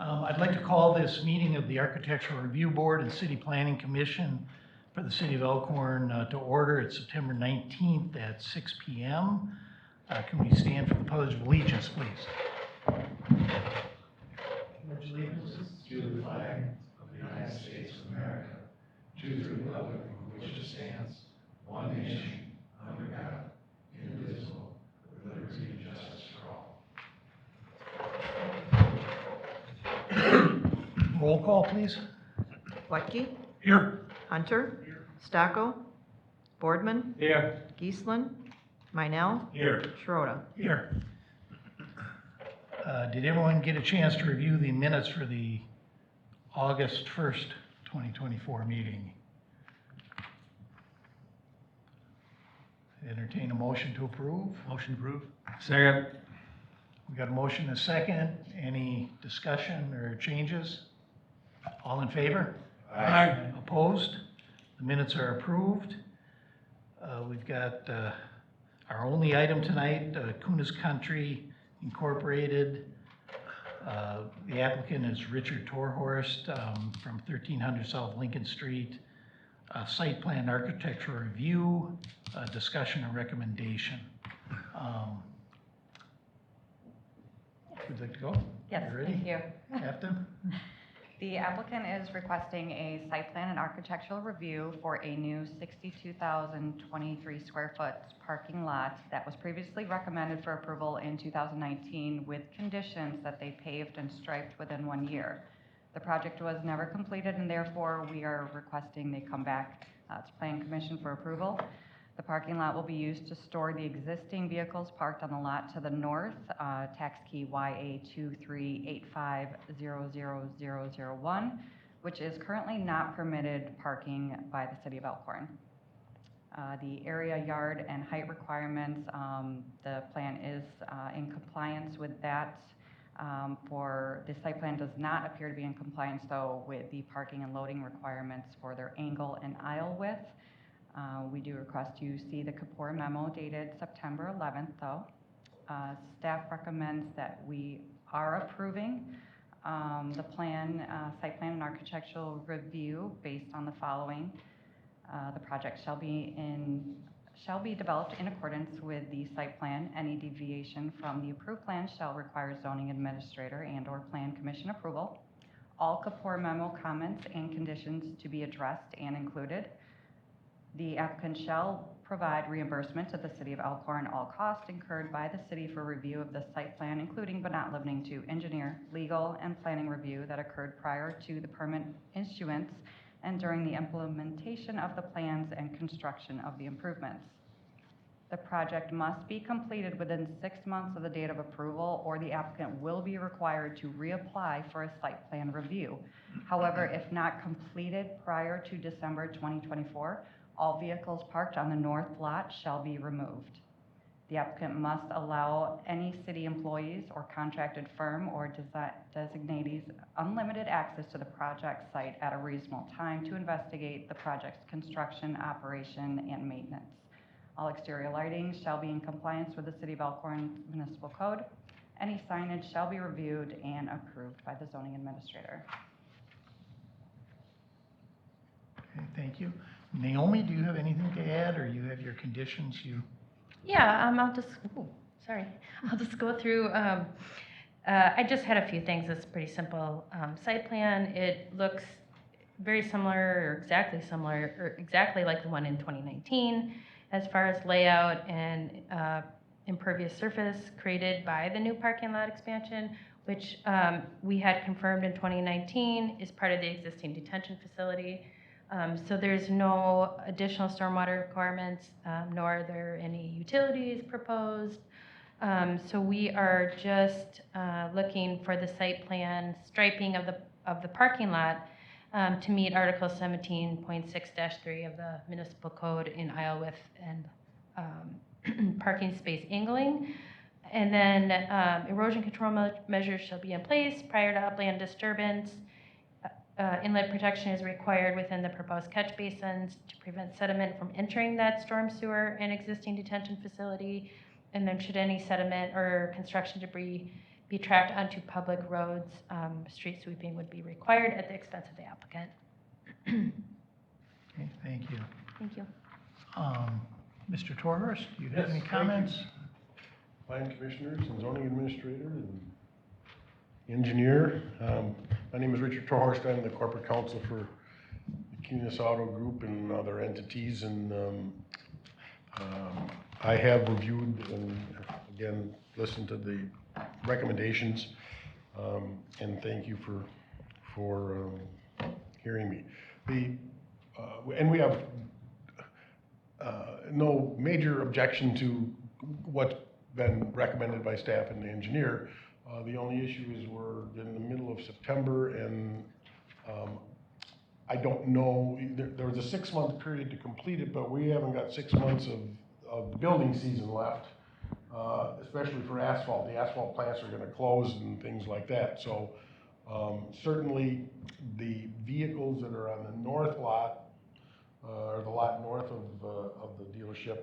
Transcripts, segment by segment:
I'd like to call this meeting of the Architectural Review Board and City Planning Commission for the City of Elkhorn to order. It's September 19th at 6 p.m. Can we stand for the Pledge of Allegiance, please? Pledge allegiance to the flag of the United States of America, to the republic for which it stands, one nation, under God, indivisible, with liberty and justice for all. Roll call, please. Wetke, Here. Hunter, Stocko, Boardman, Here. Geeslin, Meinel, Here. Schroeder. Here. Did everyone get a chance to review the minutes for the August 1st, 2024 meeting? Entertain a motion to approve. Motion approved. Second. We got a motion and a second. Any discussion or changes? All in favor? Aye. Opposed? The minutes are approved. We've got our only item tonight, Kunis Country Incorporated. The applicant is Richard Torhorst from 1300 South Lincoln Street. Site plan architectural review, discussion and recommendation. Would you like to go? Yes, You ready? thank you. Captain? The applicant is requesting a site plan and architectural review for a new 62,023 square foot parking lot that was previously recommended for approval in 2019 with conditions that they paved and striped within 1 year. The project was never completed, and therefore we are requesting they come back to Plan Commission for approval. The parking lot will be used to store the existing vehicles parked on the lot to the north, tax key YA238500001, which is currently not permitted parking by the City of Elkhorn. The area, yard, and height requirements, the plan is in compliance with that. For the site plan does not appear to be in compliance, though, with the parking and loading requirements for their angle and aisle width. We do request you see the Kapoor memo dated September 11th, though. Staff recommends that we are approving the plan, site plan and architectural review based on the following. The project shall be developed in accordance with the site plan. Any deviation from the approved plan shall require zoning administrator and/or plan commission approval. All Kapoor memo comments and conditions to be addressed and included. The applicant shall provide reimbursement to the City of Elkhorn all costs incurred by the city for review of the site plan, including but not limiting to engineer, legal, and planning review that occurred prior to the permit issuance and during the implementation of the plans and construction of the improvements. The project must be completed within 6 months of the date of approval, or the applicant will be required to reapply for a site plan review. However, if not completed prior to December 2024, all vehicles parked on the north lot shall be removed. The applicant must allow any city employees or contracted firm or designatees unlimited access to the project site at a reasonable time to investigate the project's construction, operation, and maintenance. All exterior lighting shall be in compliance with the City of Elkhorn Municipal Code. Any signage shall be reviewed and approved by the zoning administrator. Okay, thank you. Naomi, do you have anything to add, or you have your conditions? Yeah, I'll just go through. I just had a few things. It's pretty simple site plan. It looks very similar, or exactly like the one in 2019, as far as layout and impervious surface created by the new parking lot expansion, which we had confirmed in 2019 is part of the existing detention facility. So there's no additional stormwater requirements, nor are there any utilities proposed. So we are just looking for the site plan striping of the parking lot to meet Article 17.6-3 of the Municipal Code in aisle width and parking space angling. And then erosion control measures shall be in place prior to upland disturbance. Inlet protection is required within the proposed catch basins to prevent sediment from entering that storm sewer and existing detention facility. And then should any sediment or construction debris be tracked onto public roads. Street sweeping would be required at the expense of the applicant. Okay, thank you. Thank you. Mr. Torhorst, do you have Yes, any thank you. comments? Fine commissioners and zoning administrator and engineer. My name is Richard Torhorst. I'm the corporate counsel for the Keenest Auto Group and other entities. And I have reviewed and again listened to the recommendations. And thank you for hearing me. And we have no major objection to what's been recommended by staff and the engineer. The only issue is we're in the middle of September and I don't know, there was a 6-month period to complete it, but we haven't got 6 months of the building season left, especially for asphalt. The asphalt plants are gonna close and things like that. So certainly the vehicles that are on the north lot, or the lot north of the dealership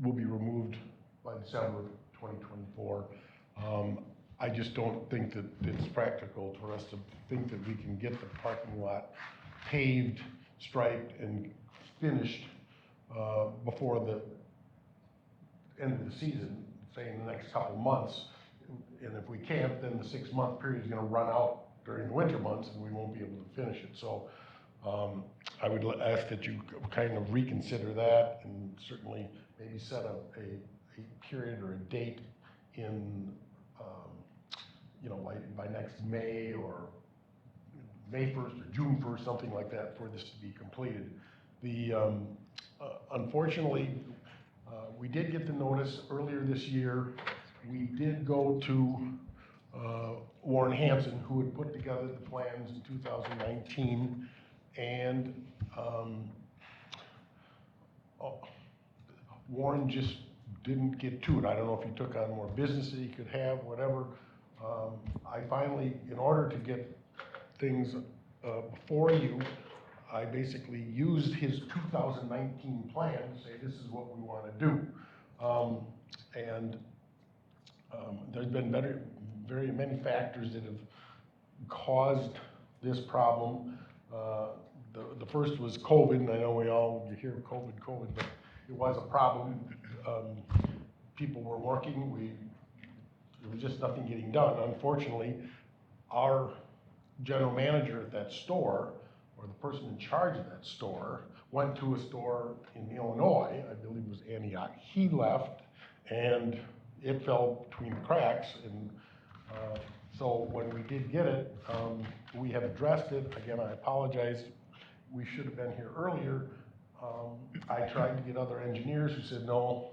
will be removed by December of 2024. I just don't think that it's practical for us to think that we can get the parking lot paved, striped, and finished before the end of the season, say in the next couple months. And if we can't, then the 6-month period is gonna run out during the winter months and we won't be able to finish it. So I would ask that you kind of reconsider that and certainly maybe set up a period or a date in, you know, like by next May or May 1st or June 1st, something like that, for this to be completed. Unfortunately, we did get the notice earlier this year. We did go to Warren Hansen, who had put together the plans in 2019, and Warren just didn't get to it. I don't know if he took on more business that he could have, whatever. I finally, in order to get things before you, I basically used his 2019 plan to say this is what we want to do. There's been very many factors that have caused this problem. The first was COVID, and I know you hear COVID, but it was a problem. People were working, there was just nothing getting done. Unfortunately, our general manager at that store, or the person in charge of that store, went to a store in Illinois, I believe it was Antioch. He left, and it fell between the cracks, and so when we did get it, we have addressed it. Again, I apologize. We should have been here earlier. I tried to get other engineers who said, no,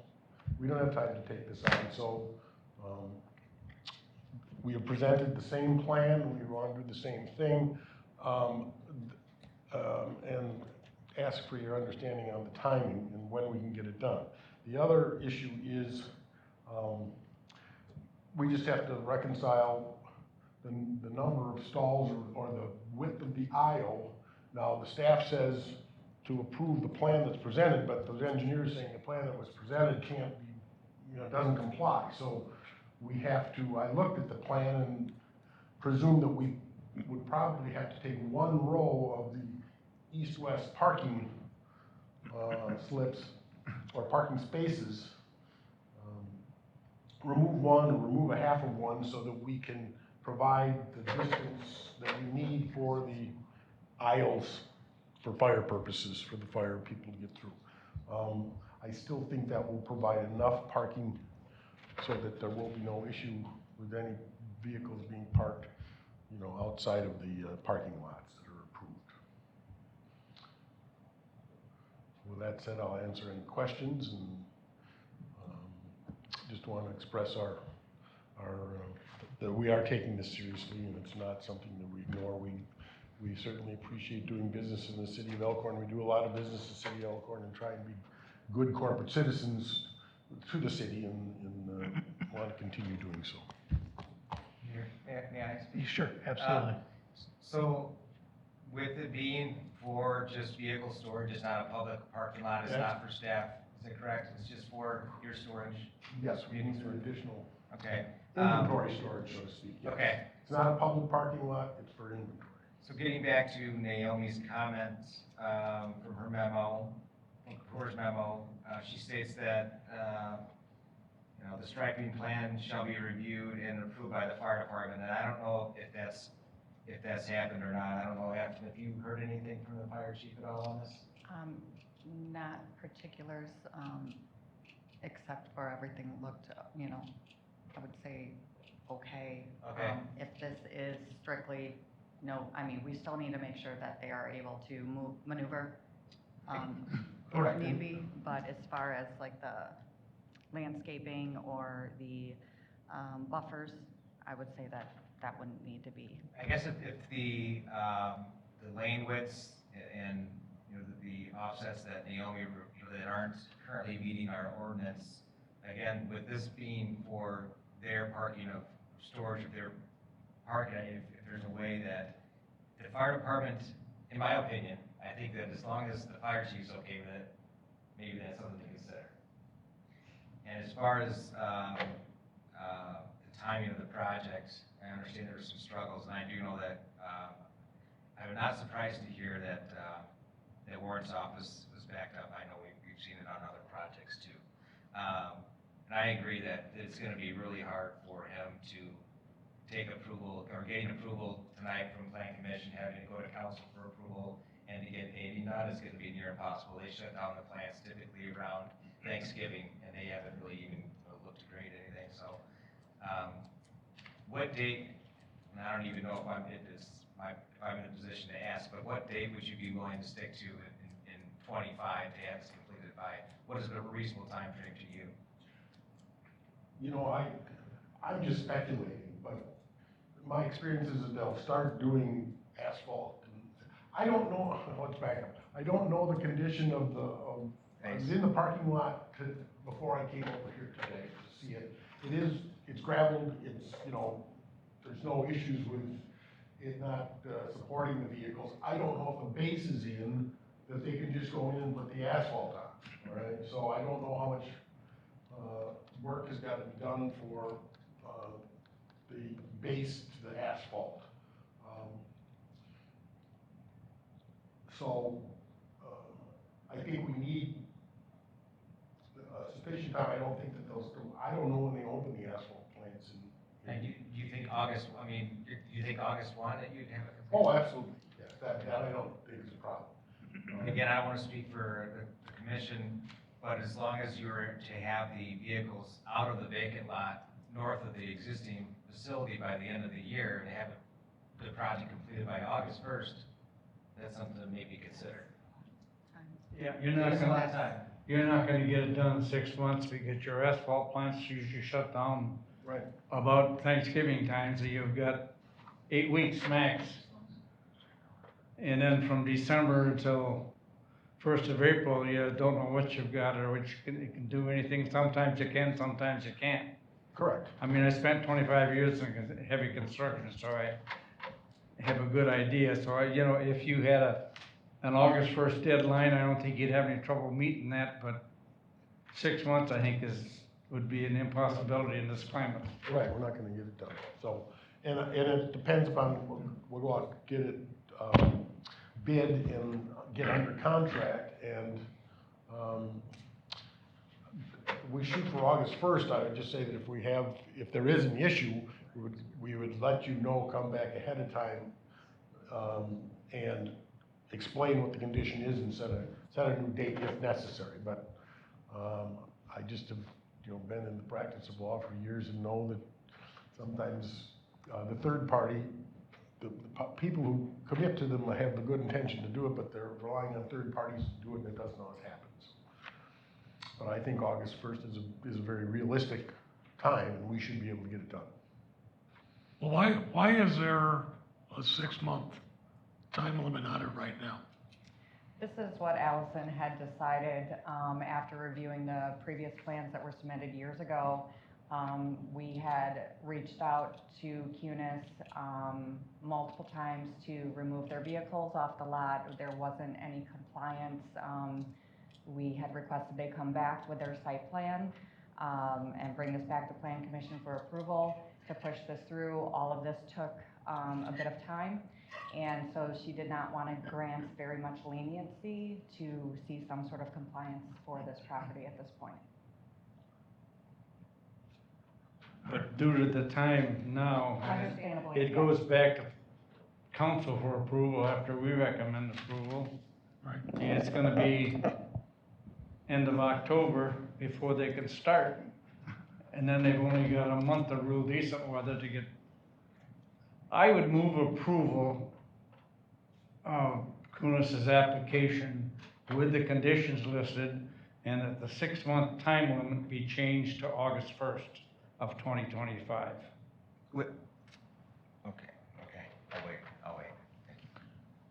we don't have time to take this on. So we have presented the same plan. We want to do the same thing, and ask for your understanding on the timing and when we can get it done. The other issue is we just have to reconcile the number of stalls or the width of the aisle. Now, the staff says to approve the plan that's presented, but those engineers saying the plan that was presented can't be, doesn't comply. So we have to, I looked at the plan and presumed that we would probably have to take one row of the east-west parking slips or parking spaces, remove one or remove a half of one so that we can provide the distance that we need for the aisles for fire purposes, for the fire people to get through. I still think that will provide enough parking so that there will be no issue with any vehicles being parked, outside of the parking lots that are approved. With that said, I'll answer any questions, and just want to express that we are taking this seriously, and it's not something that we ignore. We certainly appreciate doing business in the city of Elkhorn. We do a lot of business in the city of Elkhorn and try and be good corporate citizens to the city, and want to continue doing so. May I speak? Sure, absolutely. So with it being for just vehicle storage, it's not a public parking lot, it's not for staff, is that correct? It's just for your storage? Yes, we need an additional. Okay, Inventory storage, so to speak, yes. Okay. It's not a public parking lot, it's for inventory. So getting back to Naomi's comments from her memo, from Kapoor's memo, she states that, the striping plan shall be reviewed and approved by the fire department, and I don't know if that's happened or not. I don't know, have you heard anything from the fire chief at all on this? Not particulars, except for everything looked, I would say, okay. Okay. If this is strictly, we still need to make sure that they are able to maneuver, if need be, but as far as like the landscaping or the, buffers, I would say that wouldn't need to be. I guess if the lane widths and, the offsets that Naomi, that aren't currently meeting our ordinance, again, with this being for their parking of storage of their parking, if there's a way that the fire department, in my opinion, I think that as long as the fire chief's okay with it, maybe that's something to consider. And as far as the timing of the project, I understand there's some struggles, and I do know that I'm not surprised to hear that that Warren's office was backed up. I know we've seen it on other projects too. And I agree that it's going to be really hard for him to take approval, or getting approval tonight from Plan Commission, having to go to council for approval, and to get paving done is going to be near impossible. They shut down the plants typically around Thanksgiving, and they haven't really even looked to grade anything. So, what date? And I don't even know if I'm in a position to ask, but what date would you be willing to stick to in 25 to have this completed by? What is a reasonable time frame to you? I'm just speculating, but my experience is that they'll start doing asphalt. I don't know, let's back up. I don't know the condition of I was in the parking lot before I came over here today to see it. It's gravelled, there's no issues with it not supporting the vehicles. I don't know if the base is in, that they can just go in and put the asphalt on, all right? So I don't know how much work has got to be done for the base to the asphalt. I think we need sufficient time. I don't think that I don't know when they open the asphalt plants. And do you think August, do you think August 1 that you'd have it completed? Oh, absolutely, yes, that I don't think is a problem. Again, I don't want to speak for the commission, but as long as you were to have the vehicles out of the vacant lot north of the existing facility by the end of the year, and have the project completed by August 1st, that's something to maybe consider. Yeah, That's a lot of time. you're not gonna get it done in 6 months because your asphalt plants usually shut down Right. about Thanksgiving time, so you've got 8 weeks max. And then from December until 1st of April, you don't know what you've got or which you can do anything. Sometimes you can, sometimes you can't. Correct. I spent 25 years in heavy construction, so I have a good idea. So if you had an August 1st deadline, I don't think you'd have any trouble meeting that, but 6 months, I think, would be an impossibility in this climate. Right, we're not gonna get it done. So, and it depends upon, we'll go out, get it, bid and get under contract, and, we shoot for August 1st. I would just say that if there is an issue, we would let you know, come back ahead of time, and explain what the condition is and set a new date if necessary. But, I just have, been in the practice of law for years and know that sometimes, the third party, the people who commit to them have the good intention to do it, but they're relying on third parties to do it, and it doesn't always happen. But I think August 1st is a very realistic time, and we should be able to get it done. Well, why is there a 6-month time limit on it right now? This is what Allison had decided after reviewing the previous plans that were submitted years ago. We had reached out to CUNIS multiple times to remove their vehicles off the lot. There wasn't any compliance. We had requested they come back with their site plan. and bring this back to Plan Commission for approval to push this through. All of this took a bit of time, and so she did not want to grant very much leniency to see some sort of compliance for this property at this point. But due to the time now, Understandably, it yes. goes back to council for approval after we recommend approval. Right. And it's gonna be end of October before they can start. And then they've only got a month of real decent weather to get. I would move approval of Kunis's application with the conditions listed, and that the 6-month time limit be changed to August 1st of 2025. Okay, I'll wait.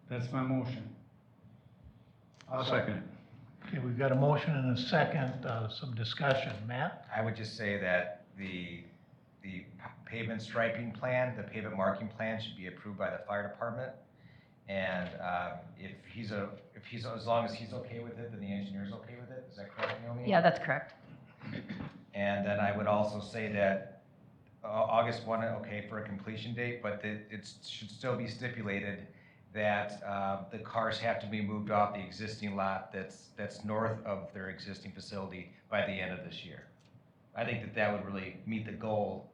That's my motion. I'll second it. Okay, we've got a motion and a second, some discussion. Matt? I would just say that the pavement striping plan, the pavement marking plan should be approved by the fire department. And as long as he's okay with it, then the engineer's okay with it. Is that correct, Naomi? Yeah, that's correct. And then I would also say that August 1, okay, for a completion date, but it should still be stipulated that the cars have to be moved off the existing lot that's north of their existing facility by the end of this year. I think that would really meet the goal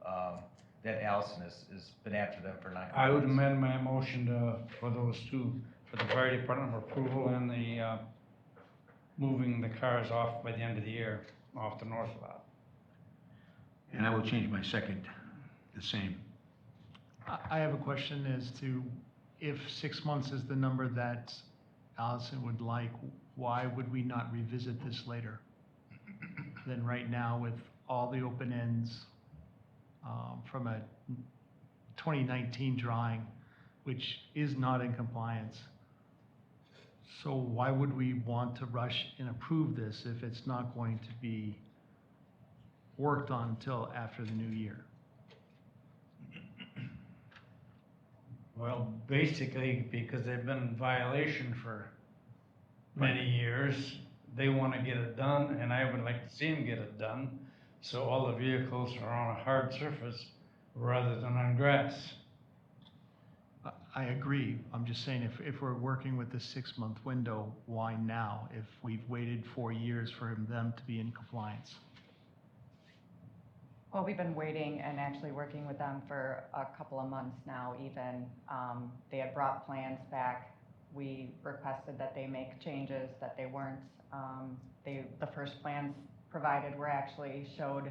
that Allison has been after them for 9 months. I would amend my motion for those two, for the fire department for approval and the moving the cars off by the end of the year, off the north lot. And I will change my second, the same. I have a question as to if 6 months is the number that Allison would like, why would we not revisit this later than right now with all the open ends from a 2019 drawing, which is not in compliance? So why would we want to rush and approve this if it's not going to be worked on until after the new year? Well, basically, because they've been in violation for many years, they want to get it done, and I would like to see them get it done, so all the vehicles are on a hard surface rather than on grass. I agree. I'm just saying if we're working with the 6-month window, why now? If we've waited 4 years for them to be in compliance? Well, we've been waiting and actually working with them for a couple of months now even. They had brought plans back. We requested that they make changes, that they weren't. The first plans provided were actually showed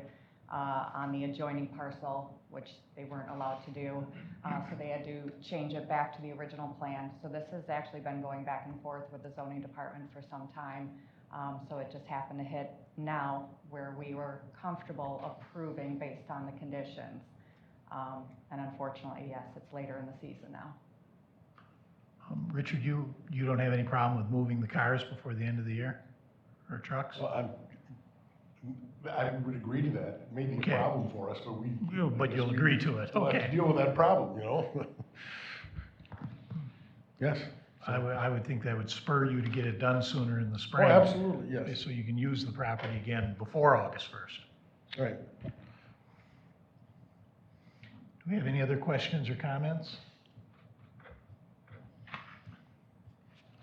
on the adjoining parcel, which they weren't allowed to do. So they had to change it back to the original plan. So this has actually been going back and forth with the zoning department for some time. So it just happened to hit now where we were comfortable approving based on the conditions. And unfortunately, yes, it's later in the season now. Richard, you don't have any problem with moving the cars before the end of the year, or trucks? Well, I would agree to that. It may be Okay. a problem for us, but But you'll agree to it, We'll have okay. to deal with that problem, you know? Yes. I would think that would spur you to get it done sooner in the Oh, spring. absolutely, yes. So you can use the property again before August 1st. Right. Do we have any other questions or comments?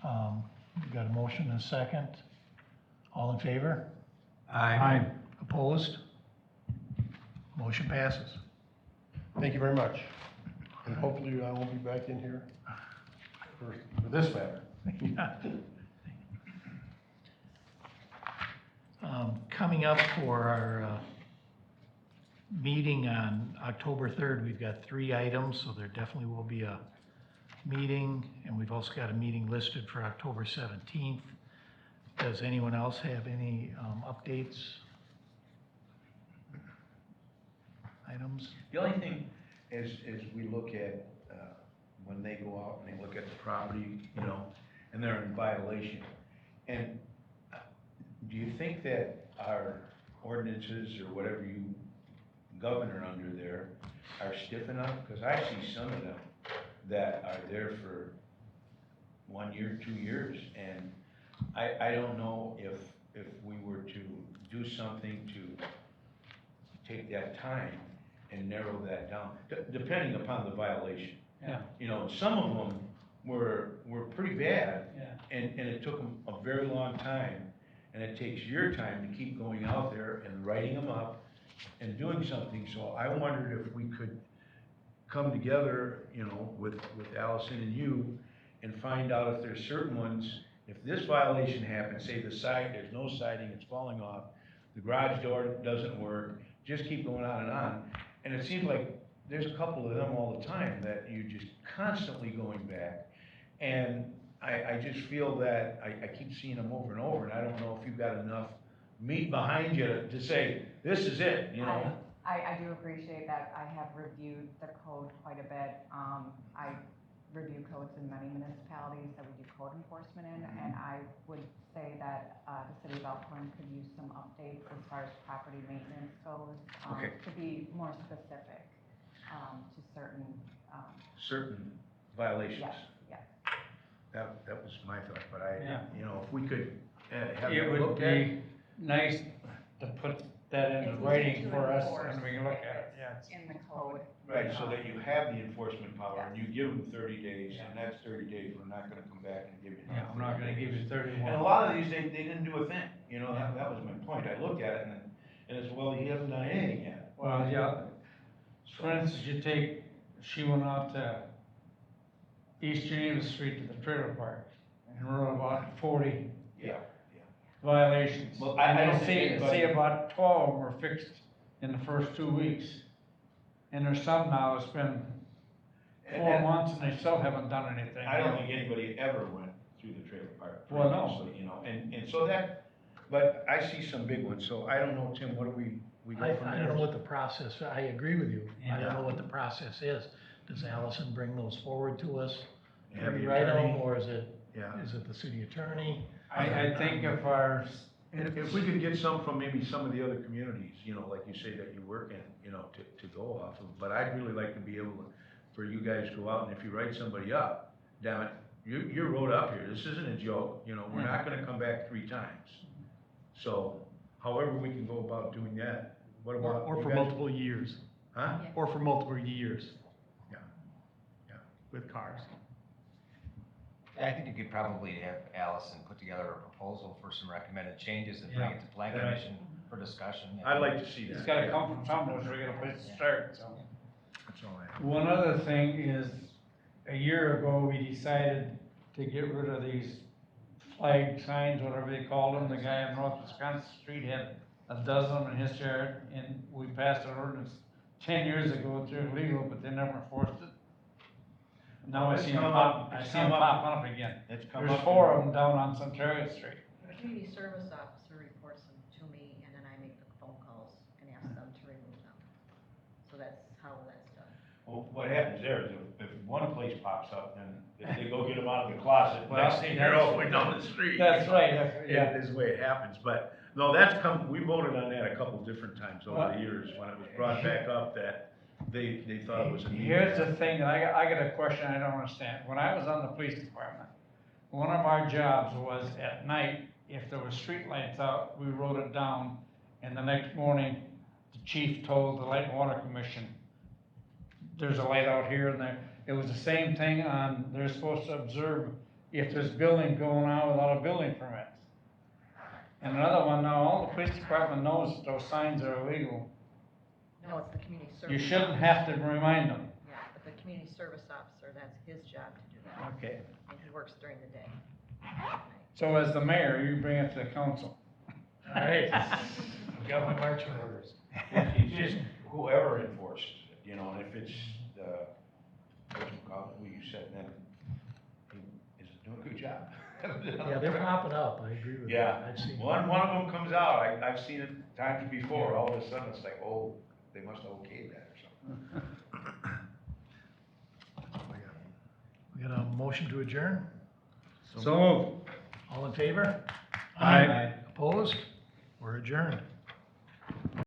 We've got a motion and a second. All in favor? Aye. Opposed? Motion passes. Thank you very much. And hopefully I won't be back in here for this matter. Coming up for our meeting on October 3rd, we've got 3 items, so there definitely will be a meeting, and we've also got a meeting listed for October 17th. Does anyone else have any updates? Items? The only thing is we look at, when they go out and they look at the property, you know, and they're in violation. And do you think that our ordinances or whatever you govern under there are stiff enough? Because I see some of them that are there for 1 year, 2 years, and I don't know if we were to do something to take that time and narrow that down, depending upon the violation. Yeah. You know, some of them were pretty bad, Yeah. and it took them a very long time. And it takes your time to keep going out there and writing them up and doing something. So I wondered if we could come together, you know, with Allison and you, and find out if there's certain ones, if this violation happens, say there's no siding, it's falling off, the garage door doesn't work, just keep going on and on. And it seems like there's a couple of them all the time that you're just constantly going back. And I just feel that I keep seeing them over and over, and I don't know if you've got enough meat behind you to say, this is it, you know? I do appreciate that. I have reviewed the code quite a bit. I review codes in many municipalities that we do code enforcement in, and I would say that the city of Elkhorn could use some updates as far as property maintenance goes, Okay. to be more specific to certain, Certain violations. yes, yes. That was my thought, but Yeah. you know, if we could have It it would looked at. be nice to put that in It's easy writing to for us enforce and we can look if at it, it's yeah. in the code. Right, so that you have the enforcement power, and you give them 30 days, and that's 30 days, we're not gonna come back and give you. Yeah, I'm not gonna give you 31. And a lot of these, they didn't do a thing, you know, that was my point, I looked at it and it's, well, he hasn't done anything yet. Well, yeah, for instance, you take, she went out to East Geneva Street to the trailer park and wrote about 40 Yeah. violations. Well, I don't And think anybody- see about 12 of them were fixed in the first 2 weeks. And there's some now, it's been 4 months and they still haven't done anything. I don't think anybody ever went through the trailer park Well, no. previously, you know, and so that, but I see some big ones, so I don't know, Tim, what do we go from I there? don't know what the process, I agree with you. I Yeah. don't know what the process is. Does Allison bring those forward to us? Have the Write them, attorney- or is it Yeah. the city attorney? I think if our, And if we could get some from maybe some of the other communities, you know, like you say that you work in, you know, to go off of, but I'd really like to be able to, for you guys to go out, and if you write somebody up, damn it, you wrote up here, this isn't a joke, you know, we're not gonna come back 3 times. So, however we can go about doing that, what about? Or you for guys? multiple years, Huh? or for multiple years. Yeah. Yeah. With cars. I think you could probably have Allison put together a proposal for some recommended changes and bring Yeah. it to plan Right. commission for discussion. I'd like to see that. it's gotta come from somewhere, so we got a place to start, so. That's all I have. One other thing is, a year ago, we decided to get rid of these flag signs, whatever they called them. The guy on North Wisconsin Street had a dozen of them in his yard, and we passed an ordinance 10 years ago through legal, but they never enforced it. Now I see them popping up again. It's come There's up. 4 of them down on Centralia Street. The community service officer reports them to me, and then I make the phone calls and ask them to remove them. So that's how that's done. Well, what happens there is if one place pops up, then they go get them out of the closet, Well, next thing they're that's- all going down the street. That's right, Yeah, this is the way it happens, but, no, that's we voted on that a couple different times over Well, the years, when it was brought back up that they thought it was a need. Here's the thing, that I got a question I don't understand. When I was on the police department, one of our jobs was at night, if there were street lights out, we wrote it down, and the next morning, the chief told the Light and Water Commission, there's a light out here and there. It was the same thing on, they're supposed to observe if there's building going on without a building permit. And another one, now, all the police department knows that those signs are illegal. No, it's the community service. You shouldn't have to remind them. Yeah, but the community service officer, that's his job to do that, Okay. and he works during the day. So as the mayor, you bring it to the council. All right, got my marching orders. It's just whoever enforces it, you know, and if it's what you call it, who you said, then he isn't doing a good job. Yeah, they're popping up, I agree with you. Yeah, I've seen one of them comes out, I've seen it times before, all of a sudden it's like, oh, they must have okayed that or something. We got a motion to adjourn? So moved. All in favor? Aye. Opposed? We're adjourned.